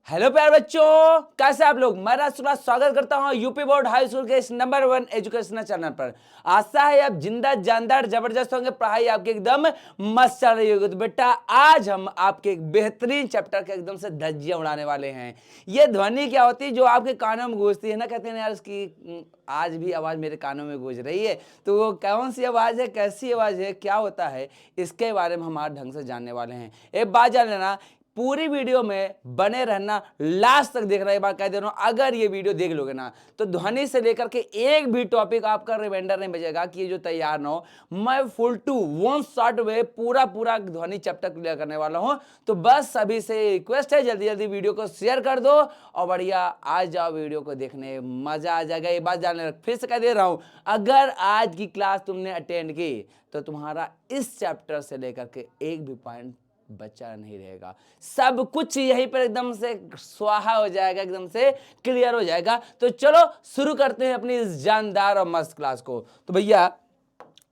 Hello प्यारे बच्चों, कैसे आप लोग। मैं राष्ट्रवाद स्वागत करता हूं यूपी बोर्ड हाई स्कूल के इस नंबर 1 एजुकेशनल चैनल पर। आशा है आप जिंदा जानदार जबरदस्त होंगे, पढ़ाई आपकी एकदम मस्त चल रही होगी। तो बेटा आज हम आपके एक बेहतरीन चैप्टर के एकदम से धज्जियां उड़ाने वाले हैं। ये ध्वनि क्या होती है जो आपके कानों में गूंजती है ना, कहते हैं यार इसकी आज भी आवाज मेरे कानों में गूंज रही है। तो वो कौन सी आवाज है, कैसी आवाज है, क्या होता है, इसके बारे में हम आज ढंग से जानने वाले हैं। एक बात जान लेना, पूरी वीडियो में बने रहना, लास्ट तक देखना। एक बार कह दे रहा हूं, अगर ये वीडियो देख लोगे ना तो ध्वनि से लेकर के एक भी टॉपिक आपका रिमाइंडर नहीं बचेगा कि ये जो तैयार ना हो। मैं फुल टू वन शॉट में पूरा ध्वनि चैप्टर क्लियर करने वाला हूं। तो बस सभी से रिक्वेस्ट है, जल्दी जल्दी वीडियो को शेयर कर दो और बढ़िया आ जाओ वीडियो को देखने, मजा आ जाएगा। ये बात जानने फिर से कह दे रहा हूं, अगर आज की क्लास तुमने अटेंड की तो तुम्हारा इस चैप्टर से लेकर के एक भी पॉइंट बचा नहीं रहेगा। सब कुछ यहीं पर एकदम से स्वाहा हो जाएगा, एकदम से क्लियर हो जाएगा। तो चलो शुरू करते हैं अपनी इस जानदार और मस्त क्लास को। तो भैया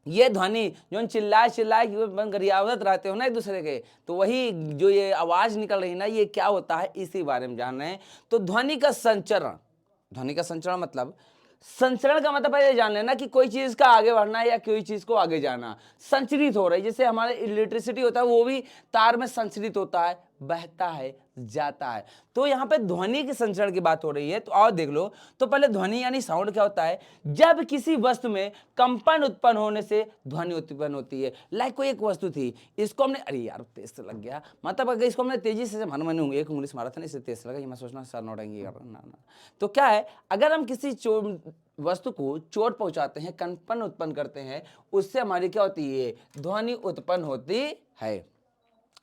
ये ध्वनि जो चिल्लाए चिल्लाए गरियावत रहते हो ना एक दूसरे के, तो वही जो ये आवाज निकल रही है ना, ये क्या होता है इसी बारे में जान रहे हैं। तो ध्वनि का संचरण, ध्वनि का संचरण मतलब, संचरण का मतलब ये जान लेना कि कोई चीज का आगे बढ़ना है या कोई चीज को आगे जाना, संचरित हो रही है। जैसे हमारे इलेक्ट्रिसिटी होता है वो भी तार में संचरित होता है, बहता है, जाता है। तो यहाँ पे ध्वनि के संचरण की बात हो रही है। तो और देख लो, तो पहले ध्वनि यानी साउंड क्या होता है, जब किसी वस्तु में कंपन उत्पन्न होने से ध्वनि उत्पन्न होती है। लाइक कोई एक वस्तु थी, इसको हमने, अरे यार तेज से लग गया, मतलब अगर इसको हमने तेजी से मैंने एक उंगली से मारा था ना, इससे तेज से लगा, ये मैं सोचना सर नोटेंगे ना। तो क्या है, अगर हम किसी वस्तु को चोट पहुंचाते हैं, कंपन उत्पन्न करते हैं, उससे हमारी क्या होती है, ध्वनि उत्पन्न होती है।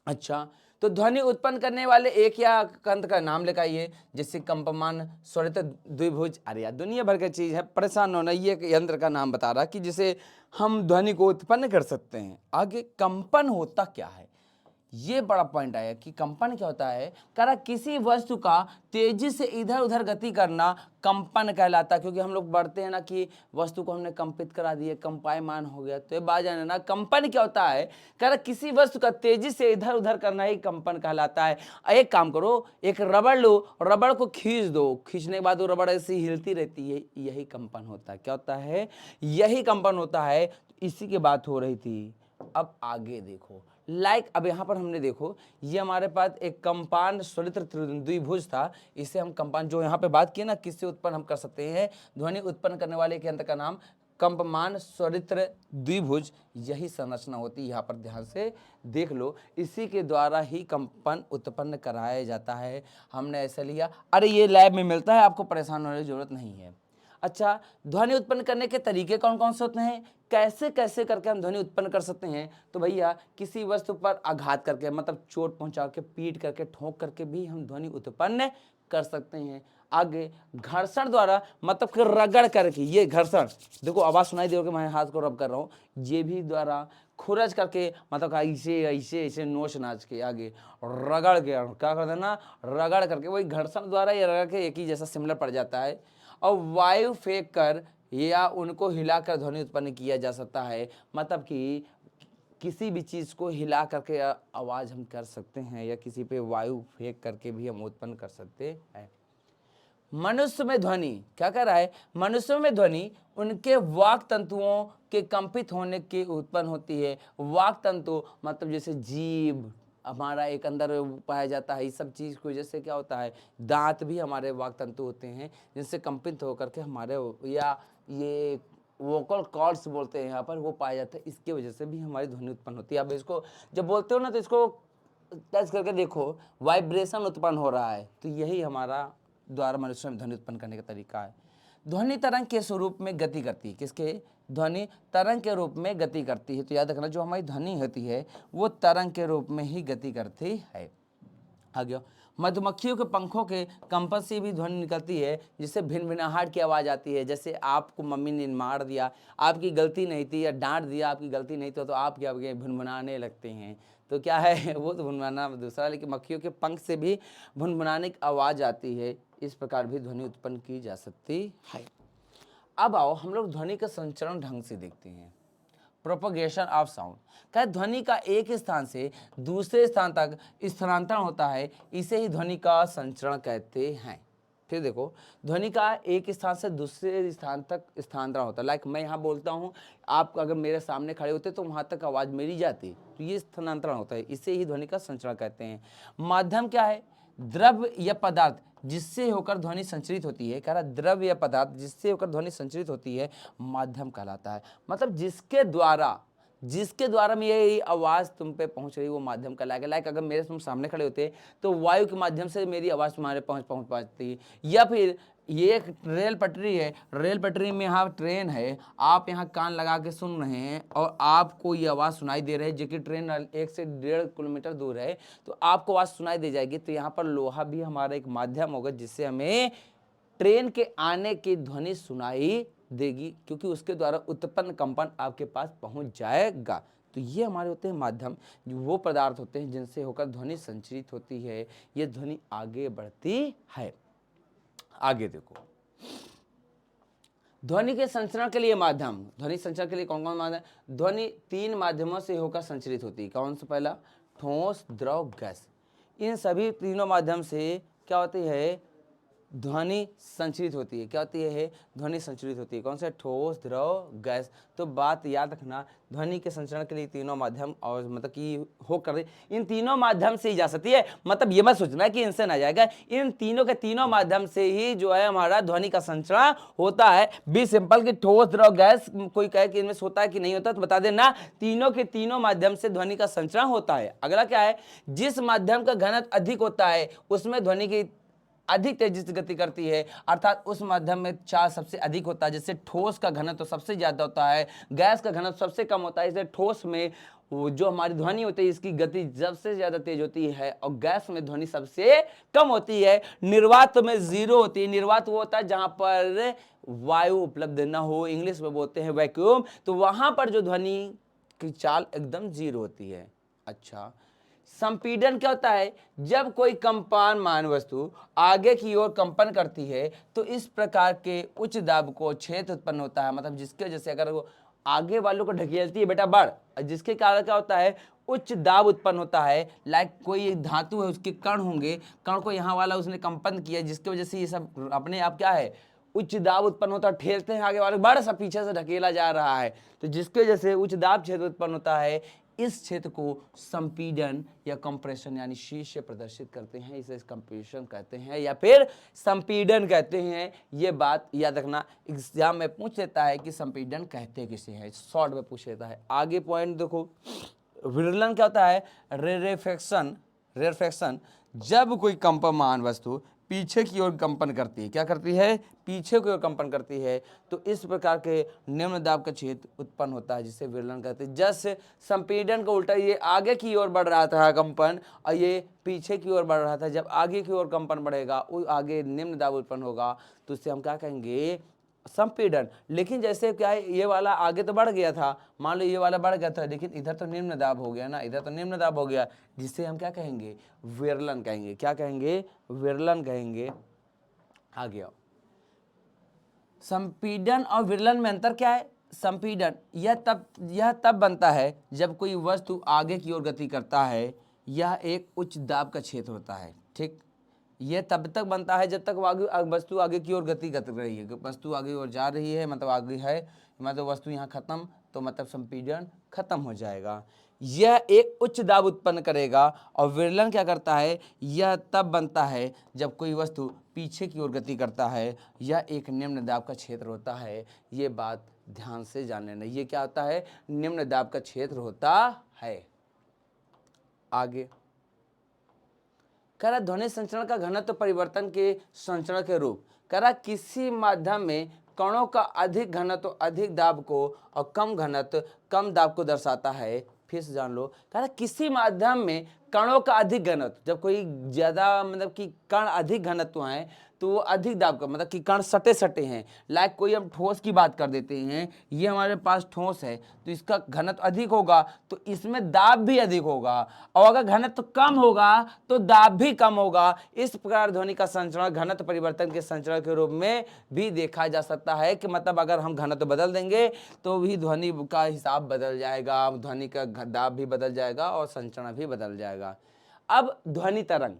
अच्छा, तो ध्वनि उत्पन्न करने वाले एक या कंत का नाम लिखाइए, जिससे कंपमान स्वरित द्विभुज। अरे यार दुनिया भर की चीज है, परेशान होना। ये यंत्र का नाम बता रहा कि जिसे हम ध्वनि को उत्पन्न कर सकते हैं। आगे कंपन होता क्या है, ये बड़ा पॉइंट आया कि कंपन क्या होता है। कह रहा किसी वस्तु का तेजी से इधर उधर गति करना कंपन कहलाता है। क्योंकि हम लोग बढ़ते हैं ना कि वस्तु को हमने कंपित करा दिए, कंपायमान हो गया। तो ये बात जाने ना, कंपन क्या होता है। कह रहा किसी वस्तु का तेजी से इधर उधर करना ही कंपन कहलाता है। एक काम करो, एक रबड़ लो, रबड़ को खींच दो, खींचने के बाद वो रबड़ ऐसी हिलती रहती है, यही कंपन होता है। क्या होता है, यही कंपन होता है। इसी की बात हो रही थी। अब आगे देखो, लाइक अब यहां पर हमने देखो, ये हमारे पास एक कंपान स्वरित द्विभुज था। इसे हम कंपान जो यहां पे बात की ना, किससे उत्पन्न हम कर सकते हैं, ध्वनि उत्पन्न करने वाले के यंत्र का नाम कंपमान स्वरित द्विभुज, यही संरचना होती है। यहाँ पर ध्यान से देख लो, इसी के द्वारा ही कंपन उत्पन्न कराया जाता है। हमने ऐसा लिया, अरे ये लैब में मिलता है, आपको परेशान होने की जरूरत नहीं है। अच्छा, ध्वनि उत्पन्न करने के तरीके कौन कौन से होते हैं, कैसे कैसे करके हम ध्वनि उत्पन्न कर सकते हैं। तो भैया किसी वस्तु पर आघात करके, मतलब चोट पहुंचा के, पीट करके, ठोक करके भी हम ध्वनि उत्पन्न कर सकते हैं। आगे घर्षण द्वारा, मतलब कि रगड़ करके, ये घर्षण देखो, आवाज सुनाई दे, मैं हाथ को रब कर रहा हूँ, ये भी द्वारा खुरज करके, मतलब ऐसे ऐसे ऐसे नोच नाच के, आगे रगड़ के क्या कर देना, रगड़ करके, वही घर्षण द्वारा ये रगड़ के एक ही जैसा सिमिलर पड़ जाता है। और वायु फेंक कर या उनको हिलाकर ध्वनि उत्पन्न किया जा सकता है। मतलब कि किसी भी चीज को हिला करके आवाज हम कर सकते हैं, या किसी पे वायु फेंक करके भी हम उत्पन्न कर सकते हैं। मनुष्य में ध्वनि क्या कर रहा है, मनुष्य में ध्वनि उनके वाक तंतुओं के कंपित होने के उत्पन्न होती है। वाक तंतु मतलब जैसे जीभ हमारा एक अंदर पाया जाता है, इस सब चीज की वजह से क्या होता है, दांत भी हमारे वाक तंतु होते हैं, जिनसे कंपित होकर के हमारे, या ये वोकल कॉर्ड्स बोलते हैं यहाँ पर, वो पाया जाता है। इसकी वजह से भी हमारी ध्वनि उत्पन्न होती है। अब इसको जब बोलते हो ना, तो इसको टच करके देखो, वाइब्रेशन उत्पन्न हो रहा है। तो यही हमारा द्वारा मनुष्य में ध्वनि उत्पन्न करने का तरीका है। ध्वनि तरंग के स्वरूप में गति करती है, किसके, ध्वनि तरंग के रूप में गति करती है। तो याद रखना, जो हमारी ध्वनि होती है वो तरंग के रूप में ही गति करती है। आ गया, मधुमक्खियों के पंखों के कंपन से भी ध्वनि निकलती है, जिससे भिनभिनाहट की आवाज़ आती है। जैसे आपको मम्मी ने मार दिया, आपकी गलती नहीं थी, या डांट दिया, आपकी गलती नहीं थी, तो आप क्या भुनभुनाने लगते हैं। तो क्या है, वो तो भुनभुनाना दूसरा, लेकिन मक्खियों के पंख से भी भुनभुनाने की आवाज़ आती है। इस प्रकार भी ध्वनि उत्पन्न की जा सकती है। अब आओ हम लोग ध्वनि का संचरण ढंग से देखते हैं। Propagation of sound. क्या ध्वनि का एक स्थान से दूसरे स्थान तक स्थानांतरण होता है, इसे ही ध्वनि का संचरण कहते हैं। फिर देखो, ध्वनि का एक स्थान से दूसरे स्थान तक स्थानांतरण होता है। लाइक मैं यहाँ बोलता हूँ, आप अगर मेरे सामने खड़े होते तो वहाँ तक आवाज़ मेरी जाती, तो ये स्थानांतरण होता है, इसे ही ध्वनि का संचरण कहते हैं। माध्यम क्या है? द्रव्य या पदार्थ जिससे होकर ध्वनि संचरित होती है। कह रहा द्रव्य या पदार्थ जिससे होकर ध्वनि संचरित होती है माध्यम कहलाता है। मतलब जिसके द्वारा में ये आवाज़ तुम पे पहुंच रही, वो माध्यम कहलाएगा। लाइक अगर मेरे तुम सामने खड़े होते तो वायु के माध्यम से मेरी आवाज़ तुम्हारे पहुंच पाती। या फिर ये एक रेल पटरी है, रेल पटरी में यहाँ ट्रेन है, आप यहाँ कान लगा के सुन रहे हैं और आपको ये आवाज़ सुनाई दे रही है, जो कि ट्रेन 1 से 1.5 किलोमीटर दूर है, तो आपको आवाज़ सुनाई दे जाएगी। तो यहाँ पर लोहा भी हमारा एक माध्यम होगा जिससे हमें ट्रेन के आने की ध्वनि सुनाई देगी, क्योंकि उसके द्वारा उत्पन्न कंपन आपके पास पहुंच जाएगा। तो ये हमारे होते हैं माध्यम, जो वो पदार्थ होते हैं जिनसे होकर ध्वनि संचरित होती है, ये ध्वनि आगे बढ़ती है। आगे देखो, ध्वनि के संचरण के लिए माध्यम, ध्वनि संचरण के लिए कौन कौन माध्यम? ध्वनि 3 माध्यमों से होकर संचरित होती है। कौन सा? पहला ठोस, द्रव, गैस। इन सभी तीनों माध्यम से क्या होती है? ध्वनि संचरित होती है। क्या होती है? ध्वनि संचरित होती है। कौन से? ठोस, द्रव, गैस। तो बात याद रखना, ध्वनि के संचरण के लिए तीनों माध्यम और मतलब कि होकर इन तीनों माध्यम से ही जा सकती है। मतलब ये मत सोचना कि इनसे ना जाएगा, इन तीनों के तीनों माध्यम से ही जो है हमारा ध्वनि का संचरण होता है। बी सिंपल कि ठोस, द्रव, गैस। कोई कहे कि इनमें से होता है कि नहीं होता तो बता देना, तीनों के तीनों माध्यम से ध्वनि का संचरण होता है। अगला क्या है? जिस माध्यम का घनत्व अधिक होता है उसमें ध्वनि की अधिक तेजी से गति करती है, अर्थात उस माध्यम में चार्ज सबसे अधिक होता है। जैसे ठोस का घनत्व तो सबसे ज्यादा होता है, गैस का घनत्व सबसे कम होता है। इसलिए ठोस में वो जो हमारी ध्वनि होती है इसकी गति सबसे ज्यादा तेज होती है और गैस में ध्वनि सबसे कम होती है। निर्वात में 0 होती है। निर्वात वो होता है जहां पर वायु उपलब्ध न हो, इंग्लिश में बोलते हैं वैक्यूम। तो वहां पर जो ध्वनि की चाल एकदम 0 होती है। अच्छा, संपीड़न क्या होता है? जब कोई कंपनमान वस्तु आगे की ओर कंपन करती है तो इस प्रकार के उच्च दाब को क्षेत्र उत्पन्न होता है। मतलब जिसके वजह से अगर वो आगे वालों को ढकेलती है बेटा बढ़, जिसके कारण क्या होता है? उच्च दाब उत्पन्न होता है। लाइक कोई धातु है, उसके कण होंगे, कण को यहाँ वाला उसने कंपन किया, जिसकी वजह से ये सब अपने आप क्या है? उच्च दाब उत्पन्न होता है। ठेलते हैं आगे वाले, बड़ा सा पीछे से ढकेला जा रहा है, तो जिसकी वजह से उच्च दाब क्षेत्र उत्पन्न होता है। इस क्षेत्र को संपीड़न या कंप्रेशन यानी शीर्ष से प्रदर्शित करते हैं, इसे कंप्रेशन कहते हैं या फिर संपीड़न कहते हैं। ये बात याद रखना, एग्जाम में पूछ लेता है कि संपीड़न कहते किसे हैं, शॉर्ट में पूछ लेता है। आगे पॉइंट देखो, विरलन क्या होता है? रेरफेक्शन, जब कोई कंपमान वस्तु पीछे की ओर कंपन करती है। क्या करती है? पीछे की ओर कंपन करती है, तो इस प्रकार के निम्न दाब का क्षेत्र उत्पन्न होता है, जिसे विरलन कहते हैं। जैसे संपीड़न का उल्टा, ये आगे की ओर बढ़ रहा था कंपन और ये पीछे की ओर बढ़ रहा था। जब आगे की ओर कंपन बढ़ेगा, वो आगे निम्न दाब उत्पन्न होगा, तो इससे हम क्या कहेंगे? संपीड़न। लेकिन जैसे क्या है, ये वाला आगे तो बढ़ गया था, मान लो ये वाला बढ़ गया था, लेकिन इधर तो निम्न दाब हो गया ना, इधर तो निम्न दाब हो गया, जिसे हम क्या कहेंगे? विरलन कहेंगे। क्या कहेंगे? विरलन कहेंगे। आ गया। संपीड़न और विरलन में अंतर क्या है? संपीड़न यह तब बनता है जब कोई वस्तु आगे की ओर गति करता है, यह एक उच्च दाब का क्षेत्र होता है। ठीक, यह तब तक बनता है जब तक वस्तु आगे की ओर गति कर रही है। वस्तु आगे ओर जा रही है मतलब आगे है, मतलब वस्तु यहाँ खत्म, तो मतलब संपीड़न खत्म हो जाएगा। यह एक उच्च दाब उत्पन्न करेगा। और विरलन क्या करता है? यह तब बनता है जब कोई वस्तु पीछे की ओर गति करता है, यह एक निम्न दाब का क्षेत्र होता है। ये बात ध्यान से जान लेना, ये क्या होता है? निम्न दाब का क्षेत्र होता है। आगे करा ध्वनि संचरण का घनत्व परिवर्तन के संचरण के रूप। करा किसी माध्यम में कणों का अधिक घनत्व अधिक दाब को और कम घनत्व कम दाब को दर्शाता है। फिर से जान लो, करा किसी माध्यम में कणों का अधिक घनत्व, जब कोई ज्यादा मतलब कि कण अधिक घनत्व है तो वो अधिक दाब का मतलब कि कण सटे सटे हैं। लाइक कोई हम ठोस की बात कर देते हैं, ये हमारे पास ठोस है तो इसका घनत्व अधिक होगा तो इसमें दाब भी अधिक होगा, और अगर घनत्व कम होगा तो दाब भी कम होगा। इस प्रकार ध्वनि का संचरण घनत्व परिवर्तन के संचरण के रूप में भी देखा जा सकता है कि मतलब अगर हम घनत्व बदल देंगे तो भी ध्वनि का हिसाब बदल जाएगा, ध्वनि का दाब भी बदल जाएगा और संचरण भी बदल जाएगा। अब ध्वनि तरंग,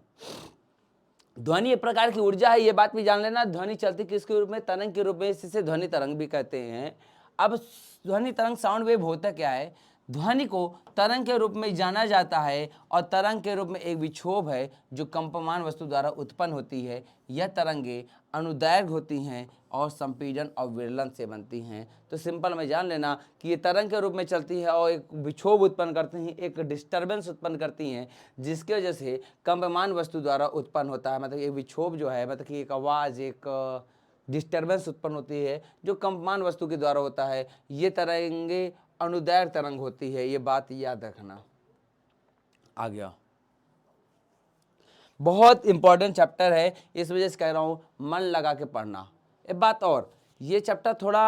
ध्वनि एक प्रकार की ऊर्जा है, ये बात भी जान लेना। ध्वनि चलती किसके रूप में? तरंग के रूप में, इसे ध्वनि तरंग भी कहते हैं। अब ध्वनि तरंग साउंड वेव होता क्या है? ध्वनि को तरंग के रूप में जाना जाता है और तरंग के रूप में एक विक्षोभ है जो कंपमान वस्तु द्वारा उत्पन्न होती है। यह तरंगे अनुदैर्घ्य होती हैं और संपीड़न और विरलन से बनती हैं। तो सिंपल में जान लेना कि ये तरंग के रूप में चलती है और एक विक्षोभ उत्पन्न करती हैं, एक डिस्टर्बेंस उत्पन्न करती हैं, जिसकी वजह से कंपमान वस्तु द्वारा उत्पन्न होता है। मतलब एक विक्षोभ जो है मतलब कि एक आवाज़, एक डिस्टर्बेंस उत्पन्न होती है जो कंपमान वस्तु के द्वारा होता है। ये तरंगे अनुदैर्घ्य तरंग होती है, ये बात याद रखना। आ गया, बहुत इंपॉर्टेंट चैप्टर है, इस वजह से कह रहा हूँ मन लगा के पढ़ना। एक बात और, ये चैप्टर थोड़ा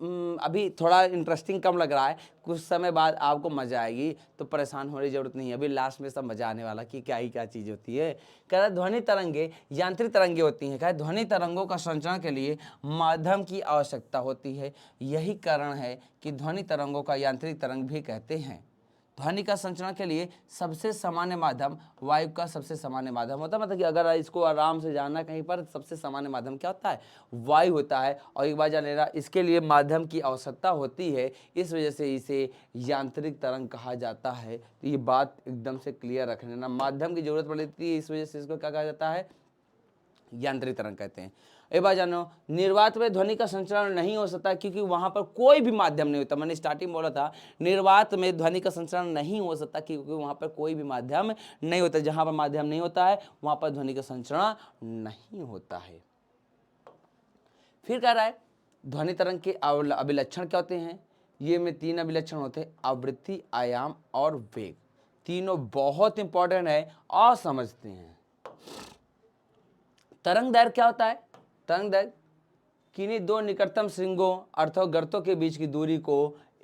अभी थोड़ा इंटरेस्टिंग कम लग रहा है, कुछ समय बाद आपको मजा आएगी, तो परेशान होने की जरूरत नहीं है। अभी लास्ट में सब मजा आने वाला कि क्या ही क्या चीज़ होती है। कह रहा ध्वनि तरंगे यांत्रिक तरंगे होती हैं। कह ध्वनि तरंगों का संचरण के लिए माध्यम की आवश्यकता होती है। यही कारण है कि ध्वनि तरंगों का यांत्रिक तरंग भी कहते हैं। ध्वनि का संचरण के लिए सबसे सामान्य माध्यम वायु का सबसे सामान्य माध्यम होता है। मतलब कि अगर इसको आराम से जानना कहीं पर, सबसे सामान्य माध्यम क्या होता है? वायु होता है। और एक बार जान लेना, इसके लिए माध्यम की आवश्यकता होती है, इस वजह से इसे यांत्रिक तरंग कहा जाता है। तो ये बात एकदम से क्लियर रख लेना, माध्यम की जरूरत पड़ती है, इस वजह से इसको क्या कहा जाता है? यांत्रिक तरंग कहते हैं। एक बार जानो, निर्वात में ध्वनि का संचरण नहीं हो सकता क्योंकि वहां पर कोई भी माध्यम नहीं होता। मैंने स्टार्टिंग बोला था निर्वात में ध्वनि का संचरण नहीं हो सकता क्योंकि वहां पर कोई भी माध्यम नहीं होता। जहां पर माध्यम नहीं होता है वहां पर ध्वनि का संचरण नहीं होता है। फिर कह रहा है ध्वनि तरंग के अभिलक्षण क्या होते हैं? ये में 3 अभिलक्षण होते हैं, आवृत्ति, आयाम और वेग। तीनों बहुत इंपॉर्टेंट है और समझते हैं। तरंग दैर्घ्य क्या होता है? तरंग दैर्घ्य किन्हीं दो निकटतम श्रृंगों अर्थात गर्तों के बीच की दूरी को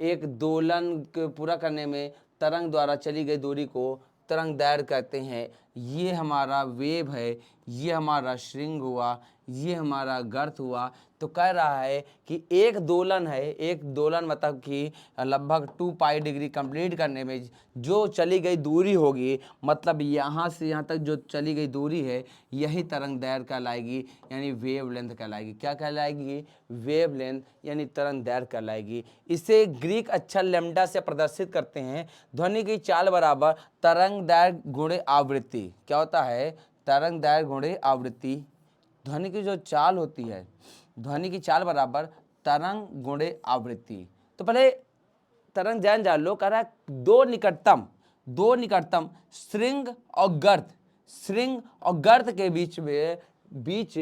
एक दोलन पूरा करने में तरंग द्वारा चली गई दूरी को तरंग दैर्घ्य कहते हैं। ये हमारा वेव है, ये हमारा श्रृंग हुआ, ये हमारा गर्त हुआ। तो कह रहा है कि एक दोलन है, एक दोलन मतलब कि लगभग 2 पाई डिग्री कंप्लीट करने में जो चली गई दूरी होगी, मतलब यहाँ से यहाँ तक जो चली गई दूरी है, यही तरंग दैर्घ्य कहलाएगी, यानी वेव लेंथ कहलाएगी। क्या कहलाएगी? वेव लेंथ यानी तरंग दैर्घ्य कहलाएगी। इसे ग्रीक अक्षर लैम्डा से प्रदर्शित करते हैं। ध्वनि की चाल बराबर तरंग दैर्घ्य गुणे आवृत्ति। क्या होता है? तरंग दैर्घ्य गुणे आवृत्ति। ध्वनि की जो चाल होती है, ध्वनि की चाल बराबर तरंग गुणे आवृत्ति। तो पहले तरंग जान लो। कह रहा है दो निकटतम श्रृंग और गर्त, श्रृंग और गर्त के बीच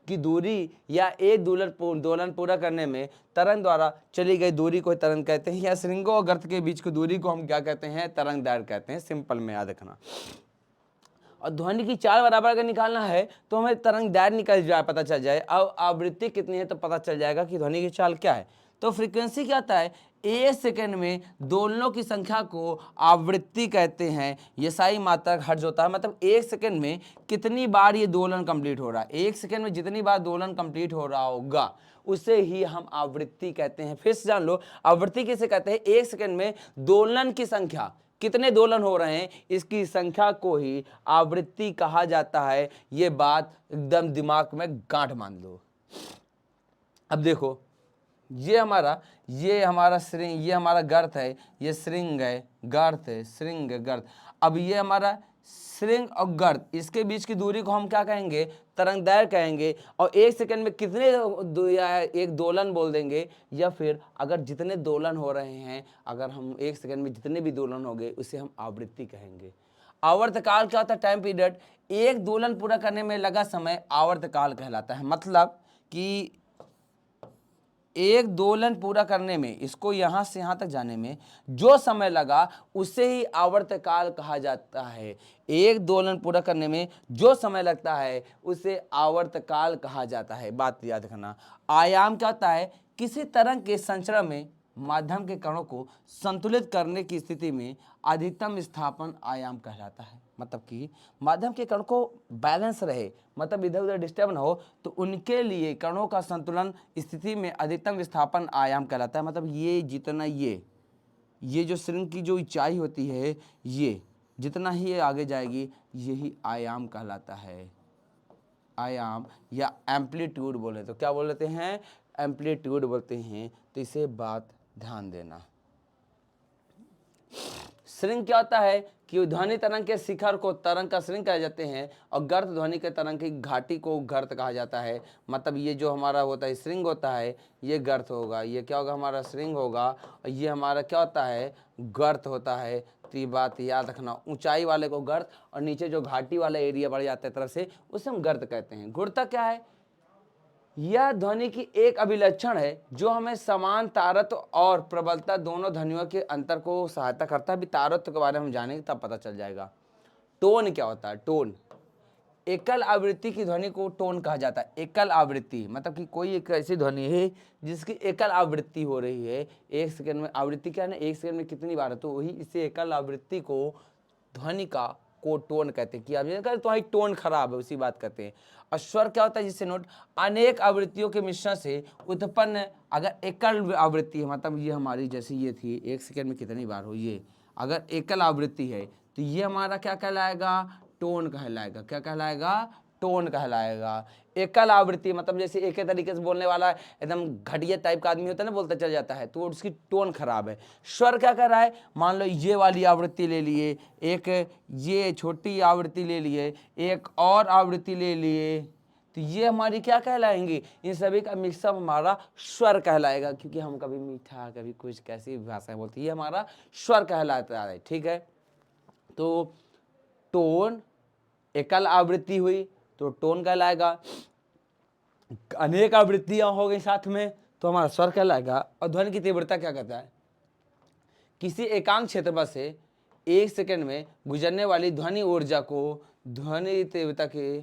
की दूरी या एक दोलन पूरा करने में तरंग द्वारा चली गई दूरी को तरंग कहते हैं, या श्रृंगों और गर्त के बीच की दूरी को हम क्या कहते हैं? तरंग दैर्घ्य कहते हैं। सिंपल में याद रखना। और ध्वनि की चाल बराबर अगर निकालना है तो हमें तरंग दैर्घ्य निकल जाए, पता चल जाए। अब आवृत्ति कितनी है तो पता चल जाएगा कि ध्वनि की चाल क्या है। तो फ्रीक्वेंसी क्या होता है? एक सेकंड में दोलनों की संख्या को आवृत्ति कहते हैं। ये सही मात्रक हर्ट्ज होता है। मतलब एक सेकंड में कितनी बार ये दोलन कंप्लीट हो रहा है, एक सेकंड में जितनी बार दोलन कंप्लीट हो रहा होगा उसे ही हम आवृत्ति कहते हैं। फिर से जान लो, आवृत्ति किसे कहते हैं? एक सेकंड में दोलन की संख्या, कितने दोलन हो रहे हैं, इसकी संख्या को ही आवृत्ति कहा जाता है। ये बात एकदम दिमाग में गांठ मान लो। अब देखो, ये हमारा श्रृंग, ये हमारा गर्त है, ये श्रृंग है, गर्त है, श्रृंग गर्त। अब ये हमारा श्रृंग और गर्त, इसके बीच की दूरी को हम क्या कहेंगे? तरंग दैर्घ्य कहेंगे। और एक सेकंड में कितने एक दोलन बोल देंगे, या फिर अगर जितने दोलन हो रहे हैं, अगर हम एक सेकंड में जितने भी दोलन हो गए उसे हम आवृत्ति कहेंगे। आवर्तकाल क्या होता है? Time period. एक दोलन पूरा करने में लगा समय आवर्तकाल कहलाता है। मतलब कि एक दोलन पूरा करने में, इसको यहां से यहां तक जाने में जो समय लगा उसे ही आवर्तकाल कहा जाता है। एक दोलन पूरा करने में जो समय लगता है उसे आवर्तकाल कहा जाता है। बात याद रखना। आयाम क्या होता है? किसी तरंग के संचरण में माध्यम के कणों को संतुलित करने की स्थिति में अधिकतम विस्थापन आयाम कहलाता है। मतलब कि माध्यम के कण को बैलेंस रहे, मतलब इधर उधर डिस्टर्ब ना हो, तो उनके लिए कणों का संतुलन स्थिति में अधिकतम विस्थापन आयाम कहलाता है। मतलब ये जितना ये जो श्रृंग की जो ऊंचाई होती है, ये जितना ही ये आगे जाएगी यही आयाम कहलाता है। आयाम या एम्पलीट्यूड बोले तो क्या बोलते हैं? एम्पलीट्यूड बोलते हैं। तो इसे बात ध्यान देना। श्रृंग क्या होता है कि ध्वनि तरंग के शिखर को तरंग का श्रृंग कहे जाते हैं और गर्त ध्वनि के तरंग की घाटी को गर्त कहा जाता है। मतलब ये जो हमारा होता है श्रृंग होता है, ये गर्त होगा। ये क्या होगा? हमारा श्रृंग होगा और ये हमारा क्या होता है? गर्त होता है। तो ये बात याद रखना, ऊंचाई वाले को गर्त और नीचे जो घाटी वाला एरिया बढ़ जाता है तरफ से उसे हम गर्त कहते हैं। गुणता क्या है? यह ध्वनि की एक अभिलक्षण है जो हमें समान तारत्व और प्रबलता दोनों ध्वनियों के अंतर को सहायता करता है। अभी तारत्व के बारे में हम जानेंगे तब पता चल जाएगा। टोन क्या होता है? टोन एकल आवृत्ति की ध्वनि को टोन कहा जाता है। एकल आवृत्ति मतलब कि कोई एक ऐसी ध्वनि है जिसकी एकल आवृत्ति हो रही है। एक सेकंड में आवृत्ति क्या है ना, एक सेकंड में कितनी बार है, तो वही इसे एकल आवृत्ति को ध्वनि को टोन कहते हैं। कि आप ये कहते तुम्हारी टोन खराब है, उसी बात कहते हैं। और स्वर क्या होता है? जिससे नोट अनेक आवृत्तियों के मिश्रण से उत्पन्न अगर एकल आवृत्ति है, मतलब ये हमारी जैसे ये थी, एक सेकंड में कितनी बार हो, ये अगर एकल आवृत्ति है तो ये हमारा क्या कहलाएगा? टोन कहलाएगा। क्या कहलाएगा? टोन कहलाएगा। एकल आवृत्ति मतलब जैसे एक ही तरीके से बोलने वाला एकदम घटिया टाइप का आदमी होता है ना, बोलता चल जाता है, तो उसकी टोन खराब है। स्वर क्या कर रहा है? मान लो ये वाली आवृत्ति ले लिए, एक ये छोटी आवृत्ति ले लिए, एक और आवृत्ति ले लिए, तो ये हमारी क्या कहलाएंगी? इन सभी का मिक्सअप हमारा स्वर कहलाएगा। क्योंकि हम कभी मीठा कभी कुछ कैसी भाषा बोलती है, ये हमारा स्वर कहलाता है। ठीक है, तो टोन एकल आवृत्ति हुई तो टोन कहलाएगा। अनेक आवृत्तियां हो गई साथ में तो हमारा स्वर कहलाएगा। और ध्वनि की तीव्रता क्या कहता है? किसी एकांक क्षेत्रफल से एक सेकंड में गुजरने वाली ध्वनि ऊर्जा को ध्वनि तीव्रता के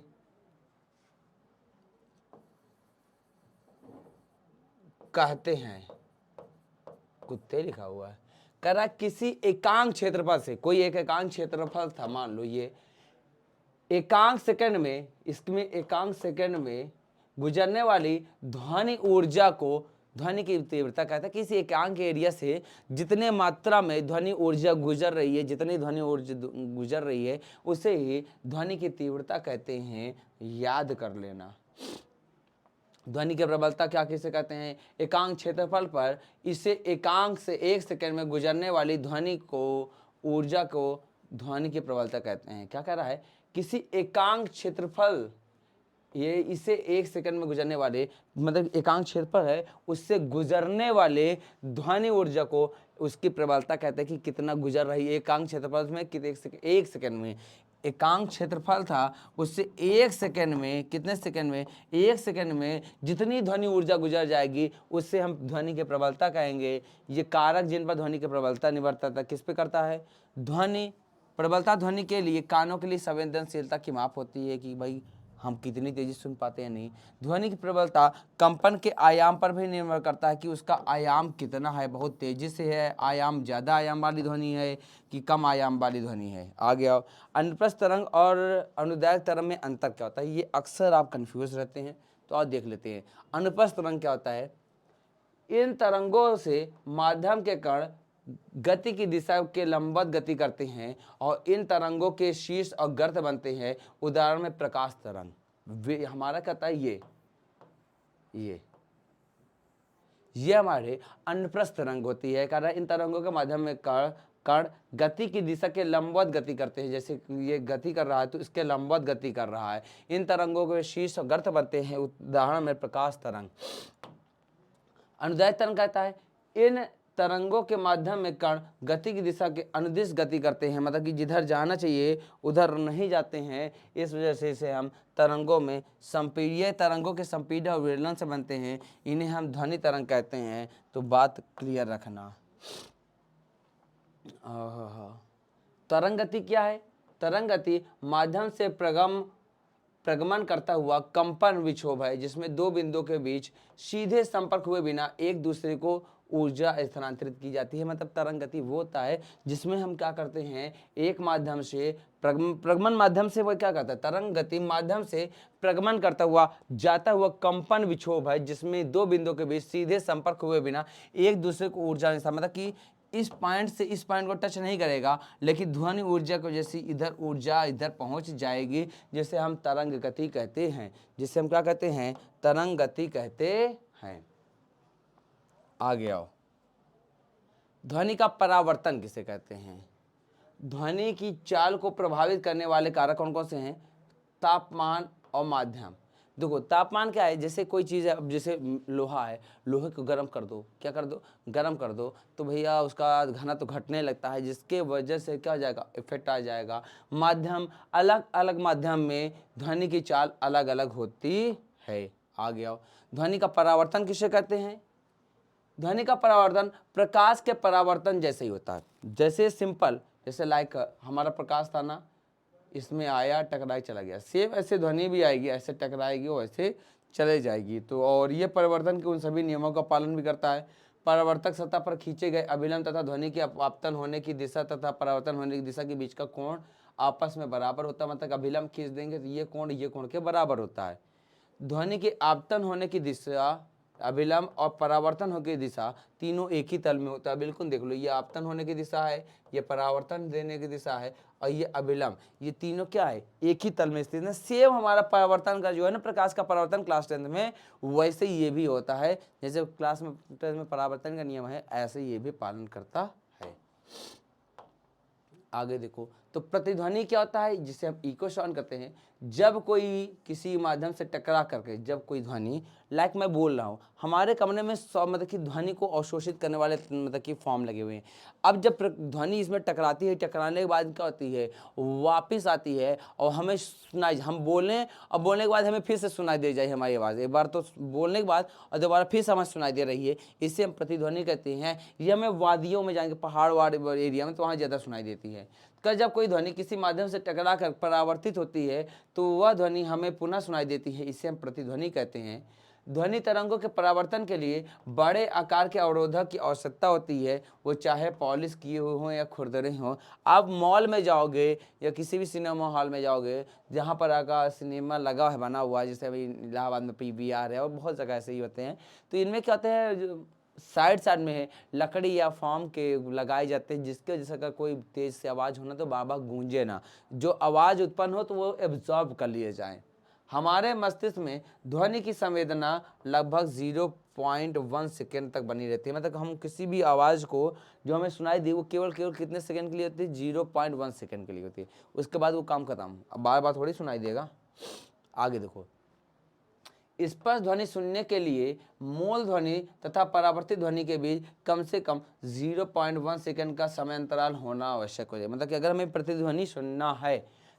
कहते हैं। कुत्ते लिखा हुआ है। कह रहा किसी एकांक क्षेत्रफल से, कोई एक एकांक क्षेत्रफल था, मान लो ये एकांक सेकंड में, इसमें एकांक सेकंड में गुजरने वाली ध्वनि ऊर्जा को ध्वनि की तीव्रता कहता है। किसी एकांक एरिया से जितने मात्रा में ध्वनि ऊर्जा गुजर रही है, जितनी ध्वनि ऊर्जा गुजर रही है उसे ही ध्वनि की तीव्रता कहते हैं। याद कर लेना। ध्वनि की प्रबलता क्या किसे कहते हैं? एकांक क्षेत्रफल पर इसे एकांक से एक सेकंड में गुजरने वाली ध्वनि को ऊर्जा को ध्वनि की प्रबलता कहते हैं। क्या कह रहा है? किसी एकांक क्षेत्रफल, ये इसे एक सेकंड में गुजरने वाले, मतलब एकांक क्षेत्रफल है, उससे गुजरने वाले ध्वनि ऊर्जा को उसकी प्रबलता कहते हैं कि कितना गुजर रही है एकांक क्षेत्रफल में, एक सेकंड में। एकांक क्षेत्रफल था उससे एक सेकंड में, कितने सेकंड में? एक सेकंड में जितनी ध्वनि ऊर्जा गुजर जाएगी उससे हम ध्वनि की प्रबलता कहेंगे। ये कारक जिन पर ध्वनि की प्रबलता निर्भर करता है, किस पे करता है? ध्वनि प्रबलता ध्वनि के लिए कानों के लिए संवेदनशीलता की माप होती है कि भाई हम कितनी तेजी सुन पाते हैं नहीं। ध्वनि की प्रबलता कंपन के आयाम पर भी निर्भर करता है कि उसका आयाम कितना है, बहुत तेजी से है आयाम, ज़्यादा आयाम वाली ध्वनि है कि कम आयाम वाली ध्वनि है। आगे आओ, अनुप्रस्थ तरंग और अनुदैर्घ्य तरंग में अंतर क्या होता है? ये अक्सर आप कंफ्यूज रहते हैं, तो और देख लेते हैं। अनुप्रस्थ तरंग क्या होता है? इन तरंगों से माध्यम के कण गति की दिशा के लंबवत गति करते हैं और इन तरंगों के शीर्ष और गर्त बनते हैं। उदाहरण में प्रकाश तरंग, वे हमारा कहता है ये हमारे अनुप्रस्थ तरंग होती है। कारण इन तरंगों के माध्यम में कण गति की दिशा के लंबवत गति करते हैं। जैसे ये गति कर रहा है तो इसके लंबवत गति कर रहा है। इन तरंगों के शीर्ष और गर्त बनते हैं। उदाहरण में प्रकाश तरंग। अनुदैर्घ्य तरंग कहता है इन तरंगों के माध्यम में कण गति की दिशा के अनुदिश गति करते हैं, मतलब कि जिधर जाना चाहिए उधर नहीं जाते हैं। इस वजह से इसे हम तरंगों में संपीड्य, तरंगों के संपीड्य और विरलन से बनते हैं, इन्हें हम ध्वनि तरंग कहते हैं। तो बात क्लियर रखना। तरंग गति क्या है? तरंग गति माध्यम से प्रगमन करता हुआ कंपन विक्षोभ है, जिसमें दो बिंदुओं के बीच सीधे संपर्क हुए बिना एक दूसरे को ऊर्जा स्थानांतरित की जाती है। मतलब तरंग गति वो होता है जिसमें हम क्या करते हैं, एक माध्यम से प्रगमन माध्यम से वो क्या करता है, तरंग गति माध्यम से प्रगमन करता हुआ जाता हुआ कंपन विक्षोभ है, जिसमें दो बिंदुओं के बीच सीधे संपर्क हुए बिना एक दूसरे को ऊर्जा, मतलब कि इस पॉइंट से इस पॉइंट को टच नहीं करेगा, लेकिन ध्वनि ऊर्जा को जैसी इधर ऊर्जा इधर पहुंच जाएगी, जिसे हम तरंग गति कहते हैं। जिसे हम क्या कहते हैं? तरंग गति कहते हैं। आगे आओ, ध्वनि का परावर्तन किसे कहते हैं? ध्वनि की चाल को प्रभावित करने वाले कारक कौन कौन से हैं? तापमान और माध्यम। देखो तापमान क्या है, जैसे कोई चीज़ है, अब जैसे लोहा है, लोहे को गर्म कर दो, क्या कर दो? गर्म कर दो, तो भैया उसका घनत्व घटने लगता है, जिसके वजह से क्या हो जाएगा? इफेक्ट आ जाएगा। माध्यम, अलग अलग माध्यम में ध्वनि की चाल अलग अलग होती है। आगे आओ, ध्वनि का परावर्तन किसे कहते हैं? ध्वनि का परावर्तन प्रकाश के परावर्तन जैसे ही होता है। जैसे सिंपल, जैसे लाइक हमारा प्रकाश था ना, इसमें आया, टकराई, चला गया, सेम ऐसे ध्वनि भी आएगी, ऐसे टकराएगी और ऐसे चले जाएगी। तो और ये परिवर्तन के उन सभी नियमों का पालन भी करता है। परावर्तक सतह पर खींचे गए अभिलंब तथा ध्वनि के आपतन होने की दिशा तथा परावर्तन होने की दिशा के बीच का कोण आपस में बराबर होता है। मतलब अभिलंब खींच देंगे तो ये कोण के बराबर होता है। ध्वनि के आपतन होने की दिशा, अभिलंब और परावर्तन होने की दिशा तीनों एक ही तल में होता है। बिल्कुल देख लो, ये आपतन होने की दिशा है, ये परावर्तन देने की दिशा है, और ये अभिलंब, ये तीनों क्या है? एक ही तल में स्थित है। सेम हमारा परावर्तन का जो है ना, प्रकाश का परावर्तन क्लास 10 में, वैसे ही ये भी होता है। जैसे क्लास में 10 में परावर्तन का नियम है, ऐसे ये भी पालन करता है। आगे देखो, तो प्रतिध्वनि क्या होता है? जिसे हम इको साउंड करते हैं। जब कोई किसी माध्यम से टकरा करके, जब कोई ध्वनि, लाइक मैं बोल रहा हूँ, हमारे कमरे में मतलब कि ध्वनि को अवशोषित करने वाले मतलब कि फॉर्म लगे हुए हैं। अब जब ध्वनि इसमें टकराती है, टकराने के बाद क्या होती है? वापस आती है और हमें सुनाई, हम बोलें और बोलने के बाद हमें फिर से सुनाई दे जाए हमारी आवाज़। एक बार तो बोलने के बाद और दोबारा फिर से हमें सुनाई दे रही है, इसे हम प्रतिध्वनि कहते हैं। ये हमें वादियों में जाएंगे, पहाड़ वाड़ एरिया में, तो वहाँ ज़्यादा सुनाई देती है। जब कोई ध्वनि किसी माध्यम से टकरा कर परावर्तित होती है, तो वह ध्वनि हमें पुनः सुनाई देती है, इसे हम प्रतिध्वनि कहते हैं। ध्वनि तरंगों के परावर्तन के लिए बड़े आकार के अवरोधक की आवश्यकता होती है, वो चाहे पॉलिश किए हुए हों या खुरदरे हों। आप मॉल में जाओगे या किसी भी सिनेमा हॉल में जाओगे, जहाँ पर आगा सिनेमा लगा है, बना हुआ है, जैसे अभी इलाहाबाद में PVR है और बहुत जगह ऐसे ही होते हैं, तो इनमें क्या होते हैं, साइड में है लकड़ी या फॉर्म के लगाए जाते हैं, जिसके वजह से अगर कोई तेज से आवाज़ होना तो बाबा गूंजे ना, जो आवाज़ उत्पन्न हो तो वो एब्जॉर्ब कर लिए जाए। हमारे मस्तिष्क में ध्वनि की संवेदना लगभग 0.1 सेकेंड तक बनी रहती है। मतलब हम किसी भी आवाज़ को जो हमें सुनाई दी, वो केवल कितने सेकंड के लिए होती है? 0.1 सेकेंड के लिए होती है। उसके बाद वो काम खत्म, अब बार बार थोड़ी सुनाई देगा। आगे देखो, स्पष्ट ध्वनि सुनने के लिए मूल ध्वनि तथा परावर्तित ध्वनि के बीच कम से कम 0.1 सेकेंड का समय अंतराल होना आवश्यक हो जाए। मतलब कि अगर हमें प्रतिध्वनि सुनना है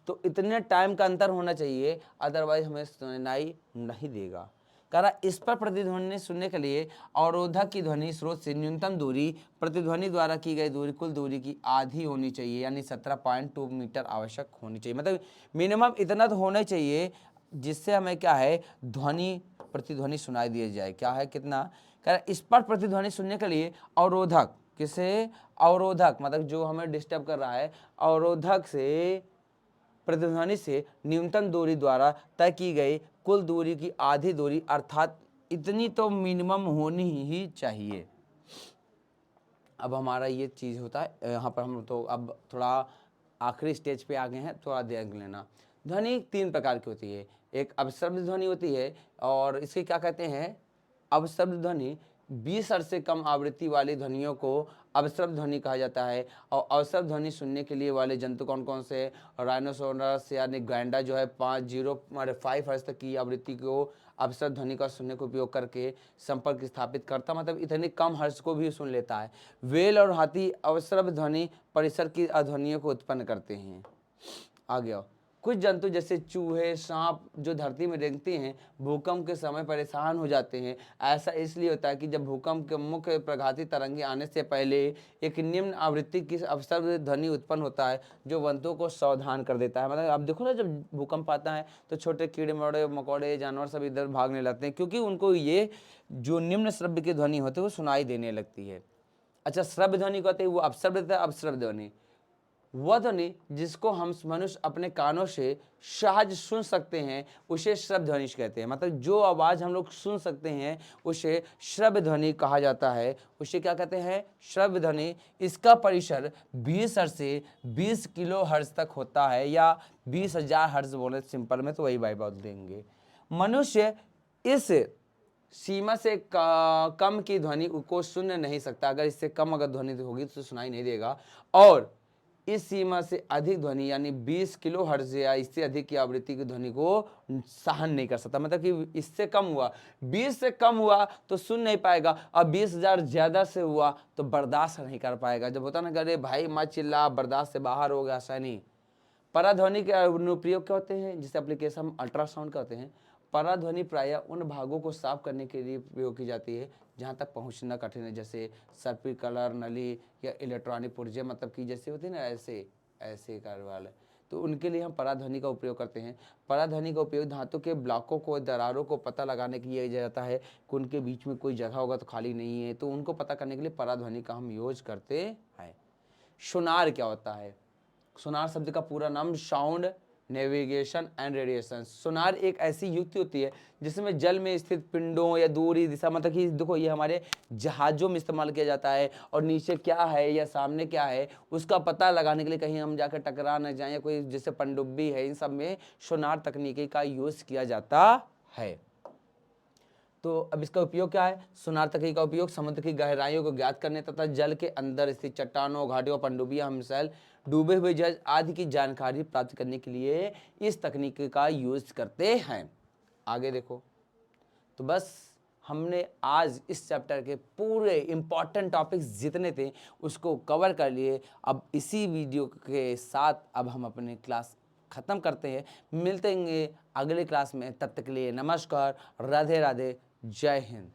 तो इतने टाइम का अंतर होना चाहिए, अदरवाइज हमें सुनाई नहीं देगा। इस पर प्रतिध्वनि सुनने के लिए अवरोधक की ध्वनि स्रोत से न्यूनतम दूरी प्रतिध्वनि द्वारा की गई दूरी कुल दूरी की आधी होनी चाहिए, यानी 17.2 मीटर आवश्यक होनी चाहिए। मतलब मिनिमम इतना तो होना चाहिए जिससे हमें क्या है, ध्वनि प्रतिध्वनि सुनाई दिया जाए। क्या है, कितना? इस पर प्रतिध्वनि सुनने के लिए अवरोधक, किसे? अवरोधक, मतलब जो हमें डिस्टर्ब कर रहा है, अवरोधक से प्रतिध्वनि से न्यूनतम दूरी द्वारा तय की गई कुल दूरी की आधी दूरी, अर्थात इतनी तो मिनिमम होनी ही चाहिए। अब हमारा ये चीज़ होता है, यहाँ पर हम तो अब थोड़ा आखिरी स्टेज पे आ गए हैं, थोड़ा देख लेना। ध्वनि 3 प्रकार की होती है। एक अपशब्द ध्वनि होती है, और इसे क्या कहते हैं? अपशब्द ध्वनि 20 हर्ट्ज से कम आवृत्ति वाली ध्वनियों को अपशब्द ध्वनि कहा जाता है। और अपशब्द ध्वनि सुनने के लिए वाले जंतु कौन कौन से? राइनोसोरस यानी गैंडा जो है 5 हर्ट्ज तक की आवृत्ति को अपशब्द ध्वनि का सुनने का उपयोग करके संपर्क स्थापित करता, मतलब इतने कम हर्ट्ज को भी सुन लेता है। व्हेल और हाथी अपशब्द ध्वनि परिसर की ध्वनियों को उत्पन्न करते हैं। आ गया, कुछ जंतु जैसे चूहे, सांप जो धरती में रेंगते हैं भूकंप के समय परेशान हो जाते हैं। ऐसा इसलिए होता है कि जब भूकंप के मुख्य प्रघाती तरंगे आने से पहले एक निम्न आवृत्ति की अपशब्द ध्वनि उत्पन्न होता है जो जंतुओं को सावधान कर देता है। मतलब आप देखो ना, जब भूकंप आता है तो छोटे कीड़े मकोड़े जानवर सब इधर भागने लगते हैं, क्योंकि उनको ये जो निम्न श्रव्य की ध्वनि होती है वो सुनाई देने लगती है। अच्छा, श्रव्य ध्वनि कहते हैं वो अपशब्द है। अपशब्द ध्वनि वह ध्वनि जिसको हम मनुष्य अपने कानों से सहज सुन सकते हैं उसे श्रव्य ध्वनि कहते हैं। मतलब जो आवाज़ हम लोग सुन सकते हैं उसे श्रव्य ध्वनि कहा जाता है। उसे क्या कहते हैं? श्रव्य ध्वनि। इसका परिसर 20 हर्ट्ज से 20 किलो हर्ट्ज तक होता है, या 20,000 हर्ट्ज बोले सिंपल में तो वही बाई बात देंगे। मनुष्य इस सीमा से कम की ध्वनि को सुन नहीं सकता। अगर इससे कम अगर ध्वनि होगी तो सुनाई नहीं देगा। और इस सीमा से अधिक ध्वनि यानी 20 किलो हर्ट्ज या इससे अधिक की आवृत्ति की ध्वनि को सहन नहीं कर सकता। मतलब कि इससे कम हुआ, 20 से कम हुआ तो सुन नहीं पाएगा, और 20,000 ज्यादा से हुआ तो बर्दाश्त नहीं कर पाएगा। जब होता ना कि अरे भाई मत चिल्ला, बर्दाश्त से बाहर हो गया, ऐसा नहीं। पराध्वनि के अनुप्रयोग क्या होते हैं? जिसे एप्लीकेशन हम अल्ट्रासाउंड कहते हैं। पराध्वनि प्रायः उन भागों को साफ करने के लिए प्रयोग की जाती है जहाँ तक पहुँचना कठिन है, जैसे सर्पिकुलर नली या इलेक्ट्रॉनिक पुर्जे, मतलब कि जैसे होती है ना ऐसे ऐसे कार्य वाले, तो उनके लिए हम पराध्वनि का उपयोग करते हैं। पराध्वनि का उपयोग धातु के ब्लॉकों को, दरारों को पता लगाने के लिए किया जाता है कि उनके बीच में कोई जगह होगा तो खाली नहीं है, तो उनको पता करने के लिए पराध्वनि का हम यूज करते हैं। सोनार क्या होता है? सोनार शब्द का पूरा नाम साउंड नेविगेशन एंड रेडिएशन। सोनार एक ऐसी युक्ति होती है जिसमें जल में स्थित पिंडों या दूरी दिशा, मतलब कि देखो ये हमारे जहाजों में इस्तेमाल किया जाता है, और नीचे क्या है या सामने क्या है उसका पता लगाने के लिए, कहीं हम जाकर टकरा न जाएं या कोई जैसे पनडुब्बी है, इन सब में सोनार तकनीकी का यूज किया जाता है। तो अब इसका उपयोग क्या है? सोनार तकनीक का उपयोग समुद्र की गहराइयों को ज्ञात करने तथा जल के अंदर स्थित चट्टानों, घाटियों, पनडुब्बियां, मिसाइल, डूबे हुए जहाज आदि की जानकारी प्राप्त करने के लिए इस तकनीक का यूज करते हैं। आगे देखो, तो बस हमने आज इस चैप्टर के पूरे इंपॉर्टेंट टॉपिक्स जितने थे उसको कवर कर लिए। अब इसी वीडियो के साथ अब हम अपने क्लास ख़त्म करते हैं। मिलते हैं अगले क्लास में, तब तक के लिए नमस्कार, राधे राधे, जय हिंद।